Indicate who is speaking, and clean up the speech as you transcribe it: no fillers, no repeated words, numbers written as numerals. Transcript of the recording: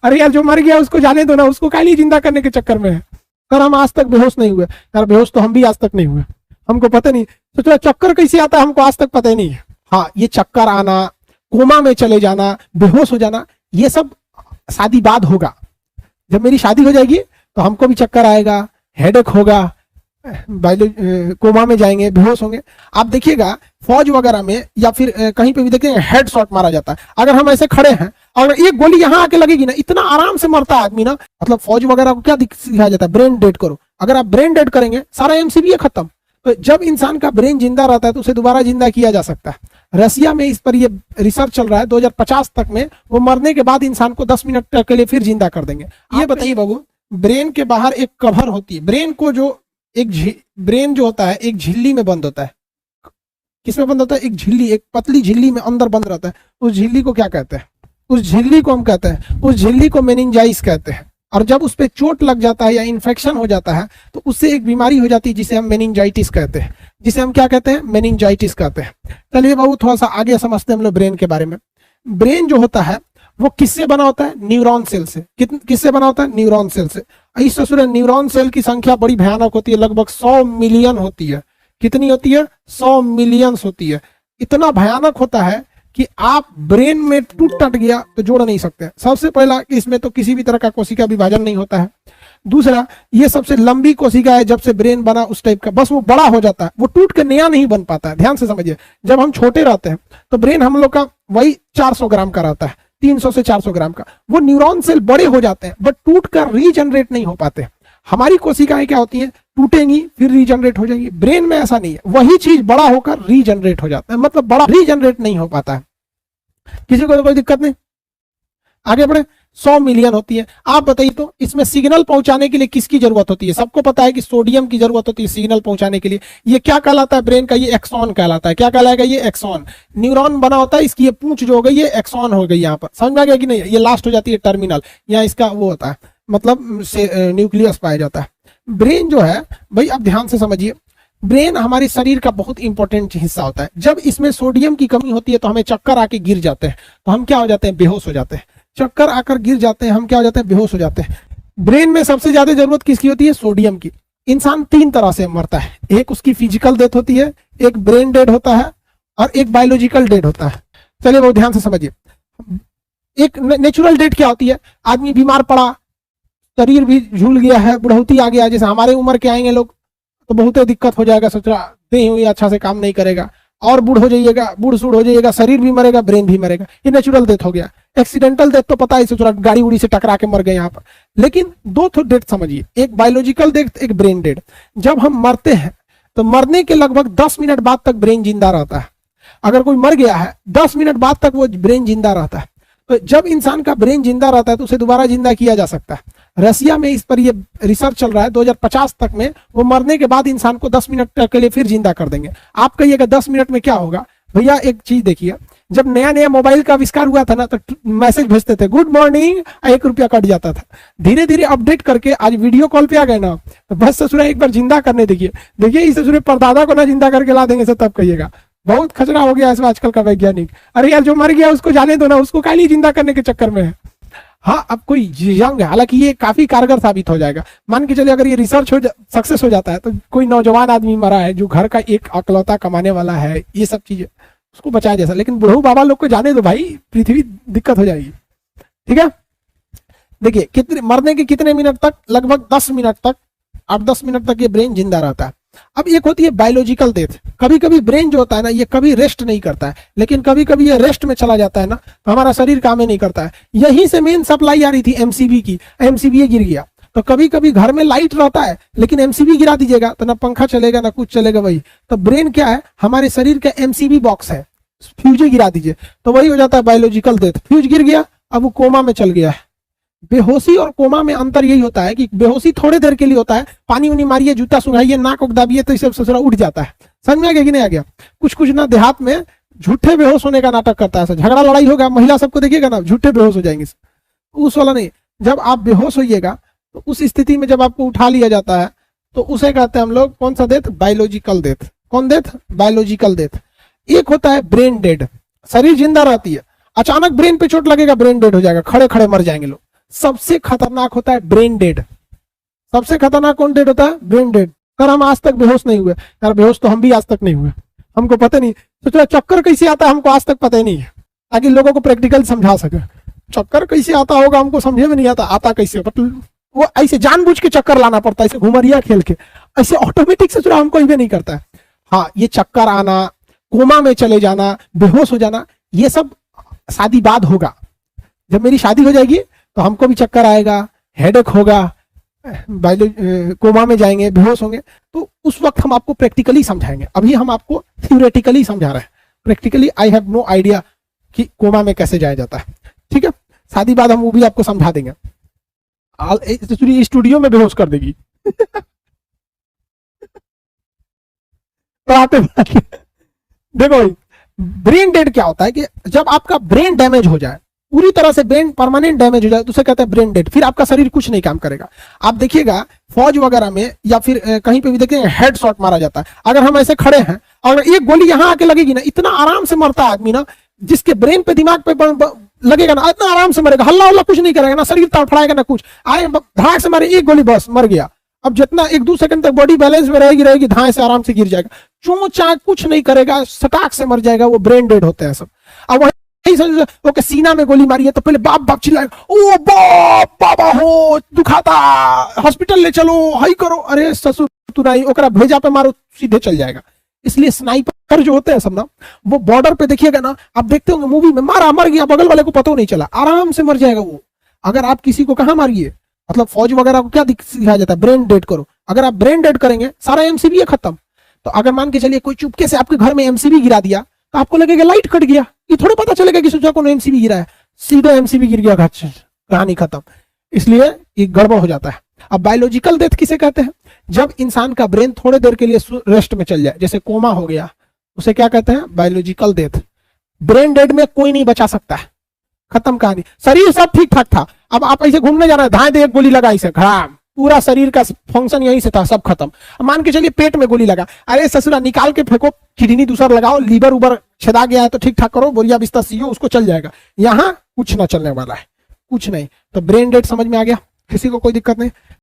Speaker 1: अरे यार जो मर गया उसको जाने दो ना, उसको काली जिंदा करने के चक्कर में है। सर हम आज तक बेहोश नहीं हुए। यार बेहोश तो हम भी आज तक नहीं हुए, हमको पता नहीं। तो चलो चक्कर कैसे आता है हमको आज तक पता ही नहीं है। हाँ ये चक्कर आना, कोमा में चले जाना, बेहोश हो जाना, ये सब शादी बाद होगा। जब मेरी शादी हो जाएगी तो हमको भी चक्कर आएगा, हेडेक होगा, कोमा में जाएंगे, बेहोश होंगे। आप देखिएगा फौज वगैरह में या फिर कहीं पे भी देखेंगे हेड शॉट मारा जाता है। अगर हम ऐसे खड़े हैं और एक गोली यहाँ आके लगेगी ना, इतना आराम से मरता है आदमी ना। मतलब फौज वगैरह को क्या सिखाया जाता है, ब्रेन डेड करो। अगर आप ब्रेन डेड करेंगे सारा एमसीबी खत्म। तो जब इंसान का ब्रेन जिंदा रहता है तो उसे दोबारा जिंदा किया जा सकता है। रसिया में इस पर ये रिसर्च चल रहा है, 2050 तक में वो मरने के बाद इंसान को 10 मिनट के लिए फिर जिंदा कर देंगे। ये बताइए बाबू, ब्रेन के बाहर एक कवर होती है, ब्रेन को जो ब्रेन जो होता है एक झिल्ली में बंद होता है। किसमें बंद होता है? एक झिल्ली, एक पतली झिल्ली में अंदर बंद रहता है। उस झिल्ली को क्या कहते हैं? उस झिल्ली को हम कहते हैं, उस झिल्ली को मेनिंजाइटिस कहते हैं। और जब उस पर चोट लग जाता है या इन्फेक्शन हो जाता है तो उससे एक बीमारी हो जाती है जिसे हम मेनिंजाइटिस कहते हैं, जिसे हम क्या कहते हैं? मेनिंजाइटिस कहते हैं। चलिए बाबू थोड़ा सा आगे समझते हैं हम लोग ब्रेन के बारे में। ब्रेन जो होता है वो किससे बना होता है? न्यूरॉन सेल से। किससे बना होता है? न्यूरॉन सेल से। इस ससुर न्यूरॉन सेल की संख्या बड़ी भयानक होती है, लगभग 100 मिलियन होती है। कितनी होती है? 100 मिलियंस होती है। इतना भयानक होता है कि आप ब्रेन में टूट टट गया तो जोड़ नहीं सकते। सबसे पहला इसमें तो किसी भी तरह का कोशिका विभाजन नहीं होता है। दूसरा, ये सबसे लंबी कोशिका है, जब से ब्रेन बना उस टाइप का, बस वो बड़ा हो जाता है, वो टूट के नया नहीं बन पाता है। ध्यान से समझिए, जब हम छोटे रहते हैं तो ब्रेन हम लोग का वही 400 ग्राम का रहता है, 300 से 400 ग्राम का। वो न्यूरॉन सेल बड़े हो जाते हैं बट टूट कर रीजनरेट नहीं हो पाते। हमारी कोशिकाएं क्या होती हैं? टूटेंगी फिर रीजनरेट हो जाएंगी। ब्रेन में ऐसा नहीं है, वही चीज बड़ा होकर रीजनरेट हो जाता है, मतलब बड़ा रीजनरेट नहीं हो पाता है। किसी को तो कोई दिक्कत नहीं। आगे बढ़े। 100 मिलियन होती है। आप बताइए तो इसमें सिग्नल पहुंचाने के लिए किसकी जरूरत होती है? सबको पता है कि सोडियम की जरूरत होती है सिग्नल पहुंचाने के लिए। ये क्या कहलाता है? ब्रेन का ये एक्सॉन कहलाता है। क्या कहलाएगा? ये एक्सॉन। न्यूरॉन बना होता है, इसकी ये पूंछ जो हो गई ये एक्सॉन हो गई। यहाँ पर समझ में आ गया कि नहीं? ये लास्ट हो जाती है टर्मिनल, यहाँ इसका वो होता है, मतलब न्यूक्लियस पाया जाता है। ब्रेन जो है भाई, आप ध्यान से समझिए, ब्रेन हमारे शरीर का बहुत इंपॉर्टेंट हिस्सा होता है। जब इसमें सोडियम की कमी होती है तो हमें चक्कर आके गिर जाते हैं, तो हम क्या हो जाते हैं? बेहोश हो जाते हैं। चक्कर आकर गिर जाते हैं, हम क्या हो जाते हैं? बेहोश हो जाते हैं। ब्रेन में सबसे ज्यादा जरूरत किसकी होती है? सोडियम की। इंसान 3 तरह से मरता है, एक उसकी फिजिकल डेथ होती है, एक ब्रेन डेड होता है और एक बायोलॉजिकल डेड होता है। चलिए बहुत ध्यान से समझिए। एक नेचुरल डेथ क्या होती है? आदमी बीमार पड़ा, शरीर भी झूल गया है, बुढ़ौती आ गया, जैसे हमारे उम्र के आएंगे लोग तो बहुत दिक्कत हो जाएगा, सोच रहा नहीं अच्छा से काम नहीं करेगा और बूढ़ हो जाइएगा, बूढ़ सूढ़ हो जाइएगा, शरीर भी मरेगा, ब्रेन भी मरेगा। ये नेचुरल डेथ हो गया। एक्सीडेंटल डेथ तो पता है, सोच रहा गाड़ी उड़ी से टकरा के मर गए यहाँ पर। लेकिन 2 डेथ समझिए, एक बायोलॉजिकल डेथ, एक ब्रेन डेड। जब हम मरते हैं तो मरने के लगभग 10 मिनट बाद तक ब्रेन जिंदा रहता है। अगर कोई मर गया है 10 मिनट बाद तक वो ब्रेन जिंदा रहता है। तो जब इंसान का ब्रेन जिंदा रहता है तो उसे दोबारा जिंदा किया जा सकता है। रसिया में इस पर ये रिसर्च चल रहा है, 2050 तक में वो मरने के बाद इंसान को 10 मिनट के लिए फिर जिंदा कर देंगे। आप कहिएगा 10 मिनट में क्या होगा? भैया एक चीज देखिए, जब नया नया मोबाइल का आविष्कार हुआ था ना तो मैसेज भेजते थे गुड मॉर्निंग, 1 रुपया कट जाता था। धीरे धीरे अपडेट करके आज वीडियो कॉल पे आ गए ना, तो बस ससुरा एक बार जिंदा करने देखिए, इस ससुरे परदादा को ना जिंदा करके ला देंगे, तब कहिएगा बहुत खचरा हो गया इसमें आजकल का वैज्ञानिक। अरे यार जो मर गया उसको जाने दो ना, उसको काली जिंदा करने के चक्कर में है। हाँ अब कोई यंग है, हालांकि ये काफी कारगर साबित हो जाएगा। मान के चलिए अगर ये रिसर्च सक्सेस हो जाता है तो कोई नौजवान आदमी मरा है जो घर का एक अकलौता कमाने वाला है, ये सब चीजें उसको बचाया जैसा। लेकिन बुढ़ऊ बाबा लोग को जाने दो भाई, पृथ्वी दिक्कत हो जाएगी। ठीक है, देखिए कितने मरने के कितने मिनट तक? लगभग 10 मिनट तक, 8-10 मिनट तक ये ब्रेन जिंदा रहता है। अब एक होती है बायोलॉजिकल डेथ। कभी कभी ब्रेन जो होता है ना, ये कभी रेस्ट नहीं करता है, लेकिन कभी कभी ये रेस्ट में चला जाता है ना तो हमारा शरीर काम ही नहीं करता है। यहीं से मेन सप्लाई आ रही थी एमसीबी की, एमसीबी गिर गया। तो कभी कभी घर में लाइट रहता है लेकिन एमसीबी गिरा दीजिएगा तो ना पंखा चलेगा ना कुछ चलेगा। वही तो ब्रेन क्या है? हमारे शरीर का एमसीबी बॉक्स है, फ्यूज गिरा दीजिए तो वही हो जाता है बायोलॉजिकल डेथ। फ्यूज गिर गया, अब वो कोमा में चल गया है। बेहोशी और कोमा में अंतर यही होता है कि बेहोशी थोड़ी देर के लिए होता है, पानी उनी मारिए, जूता सुंघाइए, नाक उक दाबिए तो सब ससुरा उठ जाता है। समझ में आ गया कि नहीं आ गया? कुछ ना देहात में झूठे बेहोश होने का नाटक करता है। झगड़ा लड़ाई होगा, महिला सबको देखिएगा ना, झूठे बेहोश हो जाएंगे। उस वाला नहीं, जब आप बेहोश होइएगा तो उस स्थिति में जब आपको उठा लिया जाता है तो उसे कहते हैं हम लोग कौन सा डेथ? Biological death. कौन डेथ? Biological death. एक होता है ब्रेन डेड, शरीर जिंदा रहती है, अचानक ब्रेन पे चोट लगेगा, ब्रेन डेड हो जाएगा, खड़े खड़े मर जाएंगे लोग। सबसे खतरनाक होता है ब्रेन डेड। सबसे खतरनाक कौन डेड होता है? Brain dead. सर हम आज तक बेहोश नहीं हुए। यार बेहोश तो हम भी आज तक नहीं हुए, हमको पता नहीं। तो चलो चक्कर कैसे आता है हमको आज तक पता ही नहीं है, ताकि लोगों को प्रैक्टिकल समझा सके। चक्कर कैसे आता होगा हमको समझे में नहीं आता, आता कैसे? मतलब वो ऐसे जानबूझ के चक्कर लाना पड़ता है, ऐसे घुमरिया खेल के, ऐसे ऑटोमेटिक से हम कोई भी नहीं करता है। हाँ, ये चक्कर आना, कोमा में चले जाना, बेहोश हो जाना, ये सब शादी बाद होगा। जब मेरी शादी हो जाएगी तो हमको भी चक्कर आएगा, हेडेक होगा, कोमा में जाएंगे, बेहोश होंगे। तो उस वक्त हम आपको प्रैक्टिकली समझाएंगे। अभी हम आपको थ्योरेटिकली समझा रहे हैं, practically I have no idea कि कोमा में कैसे जाया जाता है। ठीक है, शादी बाद हम वो भी आपको समझा देंगे। स्टूडियो में बेहोश कर देगी। तो आते देखो, ब्रेन डेड क्या होता है कि जब आपका ब्रेन डैमेज हो जाए, पूरी तरह से ब्रेन परमानेंट डैमेज हो जाए, तो उसे कहते हैं ब्रेन डेड। फिर आपका शरीर कुछ नहीं काम करेगा। आप देखिएगा फौज वगैरह में या फिर कहीं पे भी देखिए हेड शॉट मारा जाता है। अगर हम ऐसे खड़े हैं और एक गोली यहां आके लगेगी ना, इतना आराम से मरता है आदमी ना, जिसके ब्रेन पे दिमाग पे लगेगा ना, इतना आराम से मरेगा, हल्ला उल्ला कुछ नहीं करेगा ना, शरीर तड़फड़ाएगा ना कुछ, आए धड़ाक से मारे एक गोली, बस मर गया। अब जितना 1-2 सेकंड तक बॉडी बैलेंस में रहेगी धाए से आराम से गिर जाएगा, चू चाक कुछ नहीं करेगा, सटाक से मर जाएगा। वो ब्रेन डेड होते हैं सब। अब ओके, सीना में गोली मारी है तो पहले बाप बाप चिल्लाएगा, ओ बाप बाबा हो दुखाता, हॉस्पिटल ले चलो, हाई करो। अरे ससुर तू नहीं, ओकरा भेजा पे मारो, सीधे चल जाएगा। इसलिए स्नाइपर जो होते हैं सब ना, वो बॉर्डर पे देखिएगा ना, आप देखते होंगे मूवी में, मारा मर गया, बगल वाले को पता नहीं चला, आराम से मर जाएगा वो। अगर आप किसी को कहां मारिए, मतलब फौज वगैरह को क्या सिखाया जाता है? ब्रेन डेड करो। अगर आप ब्रेन डेड करेंगे, सारा एमसीबी खत्म। तो अगर मान के चलिए कोई चुपके से आपके घर में एमसीबी गिरा दिया, तो आपको लगेगा लाइट कट गया, ये थोड़ा पता चलेगा कि सोचा कौन एमसीबी गिरा है, सीधा एमसीबी गिर गया, कहानी खत्म। इसलिए ये गड़बड़ हो जाता है। अब बायोलॉजिकल डेथ किसे कहते हैं? जब इंसान का ब्रेन थोड़े देर के लिए रेस्ट में चल जाए, जैसे कोमा हो गया, उसे क्या कहते हैं? Biological death. ब्रेन डेड में कोई नहीं बचा सकता है, खत्म कहानी। शरीर सब ठीक ठाक था, अब आप ऐसे घूमने जा रहे हैं, धाए दे एक गोली लगा, इसे खराब, पूरा शरीर का फंक्शन यहीं से था, सब खत्म। मान के चलिए पेट में गोली लगा, अरे ससुरा निकाल के फेंको, किडनी दूसरा लगाओ, लीवर उबर छेदा गया है तो ठीक ठाक करो, बोरिया बिस्तर सीओ, उसको चल जाएगा। यहाँ कुछ ना चलने वाला है, कुछ नहीं। तो ब्रेन डेड समझ में आ गया? किसी को कोई दिक्कत नहीं?